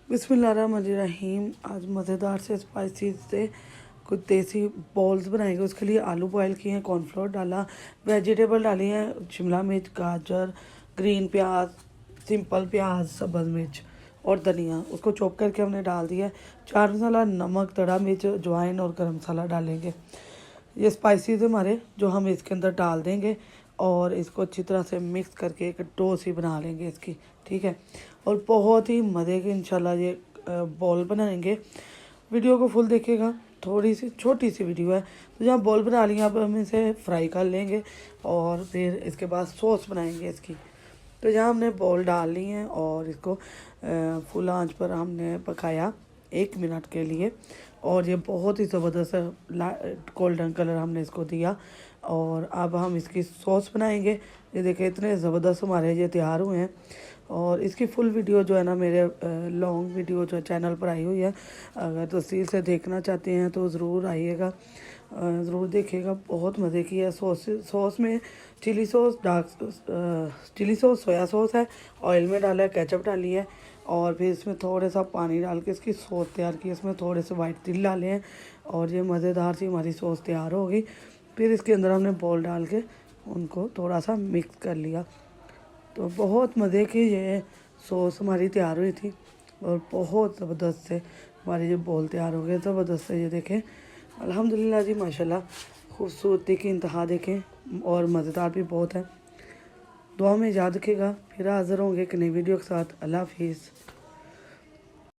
बिस्मिल्लाहिर्रहमानिर्रहीम। आज मज़ेदार से स्पाइसी से कुछ देसी बॉल्स बनाएंगे। उसके लिए आलू बॉयल किए हैं, कॉर्नफ्लोर डाला, वेजिटेबल डाली हैं, शिमला मिर्च, गाजर, ग्रीन प्याज, सिंपल प्याज, सब्ज़ मिर्च और धनिया। उसको चॉप करके हमने डाल दिया है। चाट मसाला, नमक, तड़ा मिर्च, अजवाइन और गरम मसाला डालेंगे। ये स्पाइसीज हमारे जो हम इसके अंदर डाल देंगे और इसको अच्छी तरह से मिक्स करके एक डो सी बना लेंगे इसकी, ठीक है। और बहुत ही मज़े के इंशाल्लाह ये बॉल बनाएंगे। वीडियो को फुल देखिएगा, थोड़ी सी छोटी सी वीडियो है। तो जहाँ बॉल बना लिया, अब हम इसे फ्राई कर लेंगे और फिर इसके बाद सॉस बनाएंगे इसकी। तो यहाँ हमने बॉल डाल ली हैं और इसको फुल आंच पर हमने पकाया 1 मिनट के लिए। और ये बहुत ही ज़बरदस्त गोल्डन कलर हमने इसको दिया। और अब हम इसकी सॉस बनाएंगे। ये देखें, इतने ज़बरदस्त हमारे ये तैयार हुए हैं। और इसकी फुल वीडियो जो है ना मेरे लॉन्ग वीडियो जो चैनल पर आई हुई है। अगर तफसील से देखना चाहते हैं तो ज़रूर आइएगा, ज़रूर देखिएगा। बहुत मज़े की है। सॉस में chilli sauce, chilli sauce, soya sauce है, ऑयल में डाला है, केचप डाली है और फिर इसमें थोड़ा सा पानी डाल के इसकी सॉस तैयार की। इसमें थोड़े से वाइट तिल डाले हैं और ये मज़ेदार सी हमारी सॉस तैयार होगी। फिर इसके अंदर हमने बॉल डाल के उनको थोड़ा सा मिक्स कर लिया। तो बहुत मज़े की ये सॉस हमारी तैयार हुई थी और बहुत ज़बरदस्त से हमारे ये बॉल तैयार हो गए। ज़बरदस्त से ये देखें, अल्हम्दुलिल्लाह जी, माशाल्लाह। खूबसूरती की इंतहा देखें और मज़ेदार भी बहुत है। दुआ में याद रखिएगा। फिर हाज़िर होंगे एक नई वीडियो के साथ। अल्लाह हाफिज़।